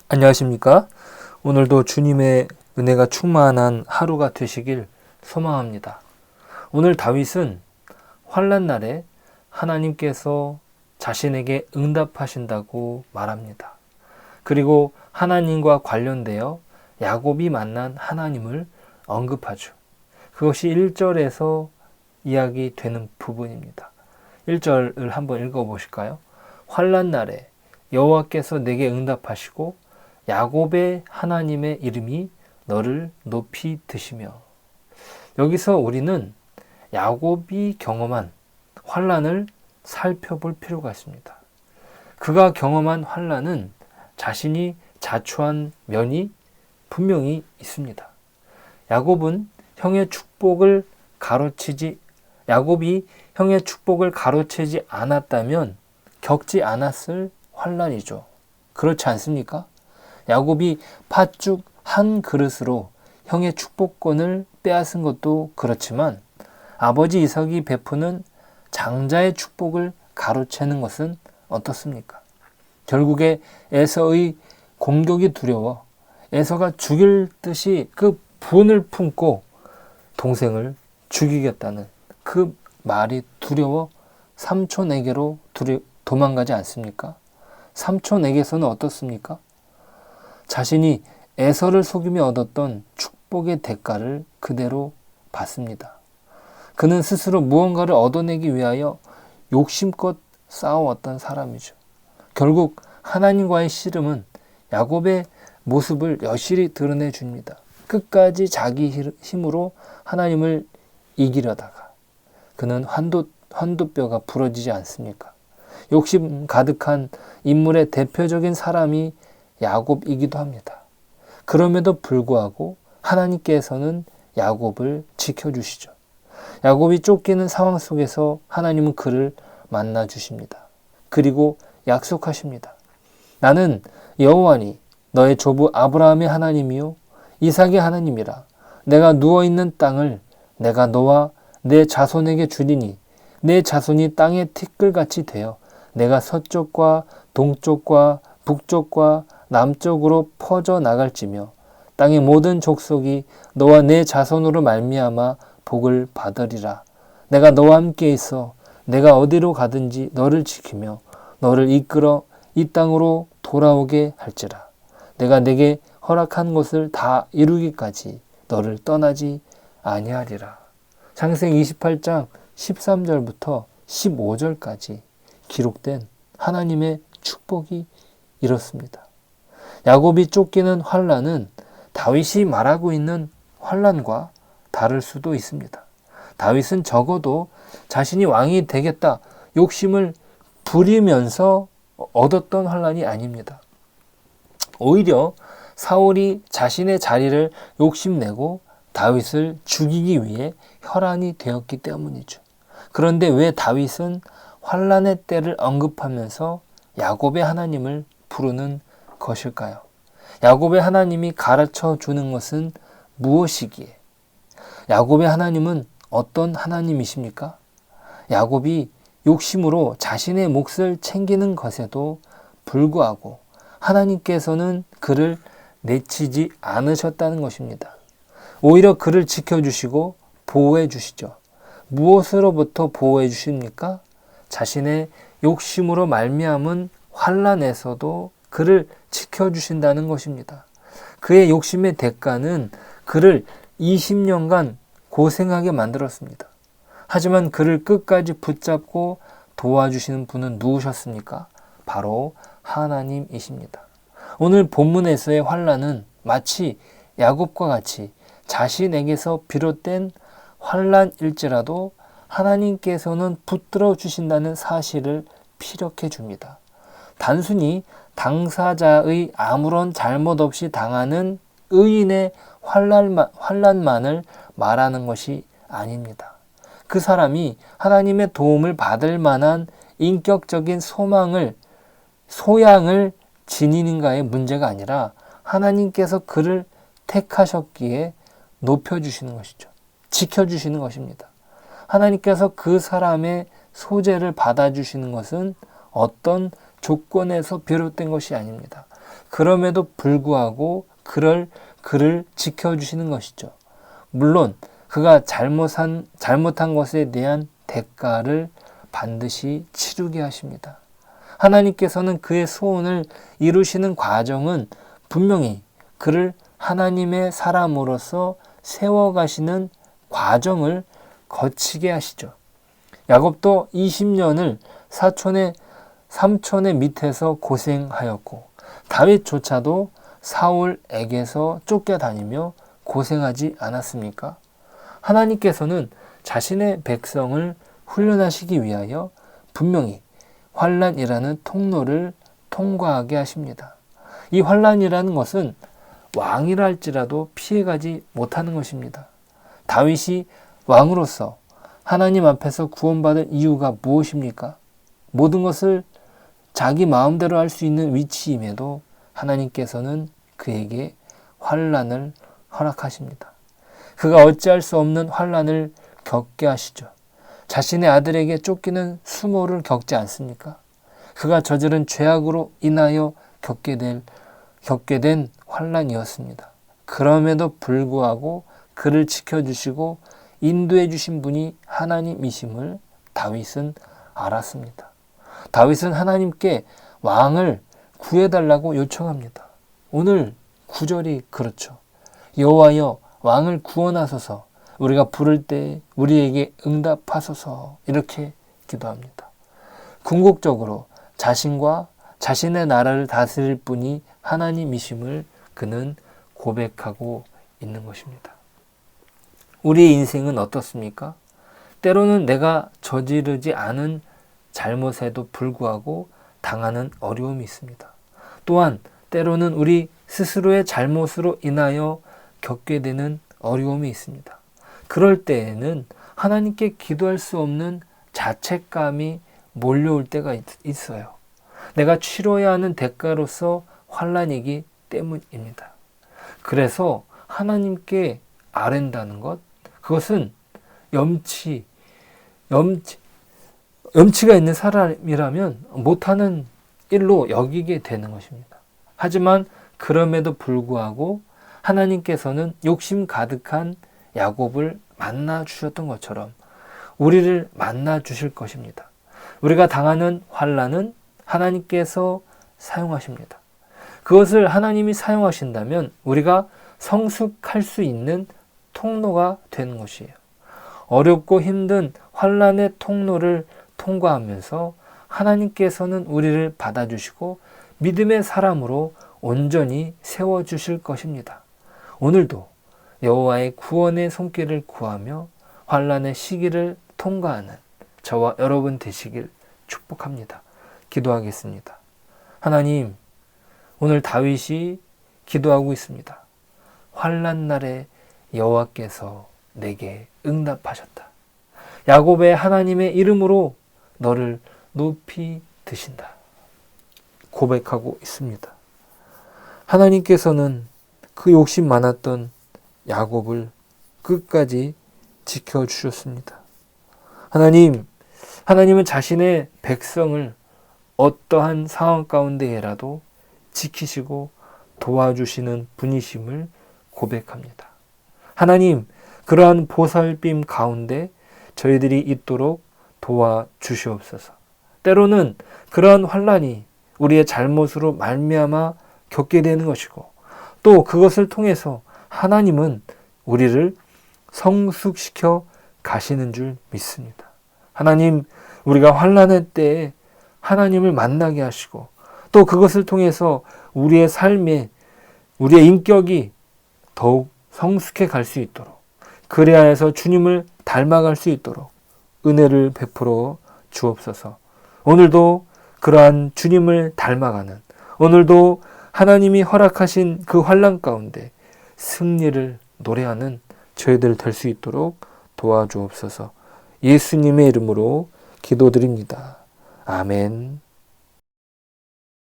안녕하십니까? 오늘도 주님의 은혜가 충만한 하루가 되시길 소망합니다. 오늘 다윗은 환난 날에 하나님께서 자신에게 응답하신다고 말합니다. 그리고 하나님과 관련되어 야곱이 만난 하나님을 언급하죠. 그것이 1절에서 이야기되는 부분입니다. 1절을 한번 읽어보실까요? 환난 날에 여호와께서 내게 응답하시고 야곱의 하나님의 이름이 너를 높이 드시며. 여기서 우리는 야곱이 경험한 환난을 살펴볼 필요가 있습니다. 그가 경험한 환난은 자신이 자초한 면이 분명히 있습니다. 야곱이 형의 축복을 가로채지 않았다면 겪지 않았을 환난이죠. 그렇지 않습니까? 야곱이 팥죽 한 그릇으로 형의 축복권을 빼앗은 것도 그렇지만 아버지 이삭이 베푸는 장자의 축복을 가로채는 것은 어떻습니까? 결국에 에서의 공격이 두려워 에서가 죽일 듯이 그 분을 품고 동생을 죽이겠다는 그 말이 두려워 삼촌에게로 도망가지 않습니까? 삼촌에게서는 어떻습니까? 자신이 에서를 속이며 얻었던 축복의 대가를 그대로 받습니다. 그는 스스로 무언가를 얻어내기 위하여 욕심껏 싸워왔던 사람이죠. 결국 하나님과의 씨름은 야곱의 모습을 여실히 드러내 줍니다. 끝까지 자기 힘으로 하나님을 이기려다가 그는 환도뼈가 부러지지 않습니까? 욕심 가득한 인물의 대표적인 사람이 야곱이기도 합니다. 그럼에도 불구하고 하나님께서는 야곱을 지켜주시죠. 야곱이 쫓기는 상황 속에서 하나님은 그를 만나 주십니다. 그리고 약속하십니다. 나는 여호와니 너의 조부 아브라함의 하나님이요 이삭의 하나님이라. 내가 누워있는 땅을 내가 너와 내 자손에게 주리니 내 자손이 땅의 티끌같이 되어 내가 서쪽과 동쪽과 북쪽과 남쪽으로 퍼져 나갈지며 땅의 모든 족속이 너와 내 자손으로 말미암아 복을 받으리라. 내가 너와 함께 있어 내가 어디로 가든지 너를 지키며 너를 이끌어 이 땅으로 돌아오게 할지라. 내가 내게 허락한 것을 다 이루기까지 너를 떠나지 아니하리라. 창세기 28장 13절부터 15절까지 기록된 하나님의 축복이 이렇습니다. 야곱이 쫓기는 환난은 다윗이 말하고 있는 환난과 다를 수도 있습니다. 다윗은 적어도 자신이 왕이 되겠다 욕심을 부리면서 얻었던 환난이 아닙니다. 오히려 사울이 자신의 자리를 욕심내고 다윗을 죽이기 위해 혈안이 되었기 때문이죠. 그런데 왜 다윗은 환난의 때를 언급하면서 야곱의 하나님을 부르는 것일까요? 야곱의 하나님이 가르쳐 주는 것은 무엇이기에? 야곱의 하나님은 어떤 하나님이십니까? 야곱이 욕심으로 자신의 몫을 챙기는 것에도 불구하고 하나님께서는 그를 내치지 않으셨다는 것입니다. 오히려 그를 지켜주시고 보호해 주시죠. 무엇으로부터 보호해 주십니까? 자신의 욕심으로 말미암은 환난에서도 그를 지켜주신다는 것입니다. 그의 욕심의 대가는 그를 20년간 고생하게 만들었습니다. 하지만 그를 끝까지 붙잡고 도와주시는 분은 누구셨습니까? 바로 하나님이십니다. 오늘 본문에서의 환난은 마치 야곱과 같이 자신에게서 비롯된 환난일지라도 하나님께서는 붙들어 주신다는 사실을 피력해 줍니다. 단순히 당사자의 아무런 잘못 없이 당하는 의인의 환난만을 말하는 것이 아닙니다. 그 사람이 하나님의 도움을 받을 만한 인격적인 소양을 지니는가의 문제가 아니라 하나님께서 그를 택하셨기에 높여주시는 것이죠. 지켜주시는 것입니다. 하나님께서 그 사람의 소재를 받아주시는 것은 어떤 조건에서 비롯된 것이 아닙니다. 그럼에도 불구하고 그를 지켜주시는 것이죠. 물론 그가 잘못한 것에 대한 대가를 반드시 치르게 하십니다. 하나님께서는 그의 소원을 이루시는 과정은 분명히 그를 하나님의 사람으로서 세워가시는 과정을 거치게 하시죠. 야곱도 20년을 삼촌의 밑에서 고생하였고 다윗조차도 사울에게서 쫓겨다니며 고생하지 않았습니까? 하나님께서는 자신의 백성을 훈련하시기 위하여 분명히 환난이라는 통로를 통과하게 하십니다. 이 환난이라는 것은 왕이라 할지라도 피해가지 못하는 것입니다. 다윗이 왕으로서 하나님 앞에서 구원받을 이유가 무엇입니까? 모든 것을 자기 마음대로 할 수 있는 위치임에도 하나님께서는 그에게 환난을 허락하십니다. 그가 어찌할 수 없는 환난을 겪게 하시죠. 자신의 아들에게 쫓기는 수모를 겪지 않습니까? 그가 저지른 죄악으로 인하여 겪게 된 환난이었습니다. 그럼에도 불구하고 그를 지켜주시고 인도해 주신 분이 하나님이심을 다윗은 알았습니다. 다윗은 하나님께 왕을 구해달라고 요청합니다. 오늘 구절이 그렇죠. 여호와여 왕을 구원하소서, 우리가 부를 때 우리에게 응답하소서, 이렇게 기도합니다. 궁극적으로 자신과 자신의 나라를 다스릴 분이 하나님이심을 그는 고백하고 있는 것입니다. 우리의 인생은 어떻습니까? 때로는 내가 저지르지 않은 잘못에도 불구하고 당하는 어려움이 있습니다. 또한 때로는 우리 스스로의 잘못으로 인하여 겪게 되는 어려움이 있습니다. 그럴 때에는 하나님께 기도할 수 없는 자책감이 몰려올 때가 있어요. 내가 치러야 하는 대가로서 환난이기 때문입니다. 그래서 하나님께 아랜다는 것, 그것은 염치가 있는 사람이라면 못하는 일로 여기게 되는 것입니다. 하지만 그럼에도 불구하고 하나님께서는 욕심 가득한 야곱을 만나 주셨던 것처럼 우리를 만나 주실 것입니다. 우리가 당하는 환난은 하나님께서 사용하십니다. 그것을 하나님이 사용하신다면 우리가 성숙할 수 있는 통로가 되는 것이에요. 어렵고 힘든 환난의 통로를 통과하면서 하나님께서는 우리를 받아주시고 믿음의 사람으로 온전히 세워주실 것입니다. 오늘도 여호와의 구원의 손길을 구하며 환난의 시기를 통과하는 저와 여러분 되시길 축복합니다. 기도하겠습니다. 하나님, 오늘 다윗이 기도하고 있습니다. 환난 날에 여호와께서 내게 응답하셨다. 야곱의 하나님의 이름으로 너를 높이 드신다. 고백하고 있습니다. 하나님께서는 그 욕심 많았던 야곱을 끝까지 지켜주셨습니다. 하나님은 자신의 백성을 어떠한 상황 가운데에라도 지키시고 도와주시는 분이심을 고백합니다. 하나님, 그러한 보살핌 가운데 저희들이 있도록 도와주시옵소서. 때로는 그러한 환난이 우리의 잘못으로 말미암아 겪게 되는 것이고 또 그것을 통해서 하나님은 우리를 성숙시켜 가시는 줄 믿습니다. 하나님, 우리가 환난의 때에 하나님을 만나게 하시고 또 그것을 통해서 우리의 삶에 우리의 인격이 더욱 성숙해 갈 수 있도록 그래야 해서 주님을 닮아갈 수 있도록 은혜를 베풀어 주옵소서. 오늘도 그러한 주님을 닮아가는, 오늘도 하나님이 허락하신 그 환난 가운데 승리를 노래하는 저희들 될 수 있도록 도와주옵소서. 예수님의 이름으로 기도드립니다. 아멘.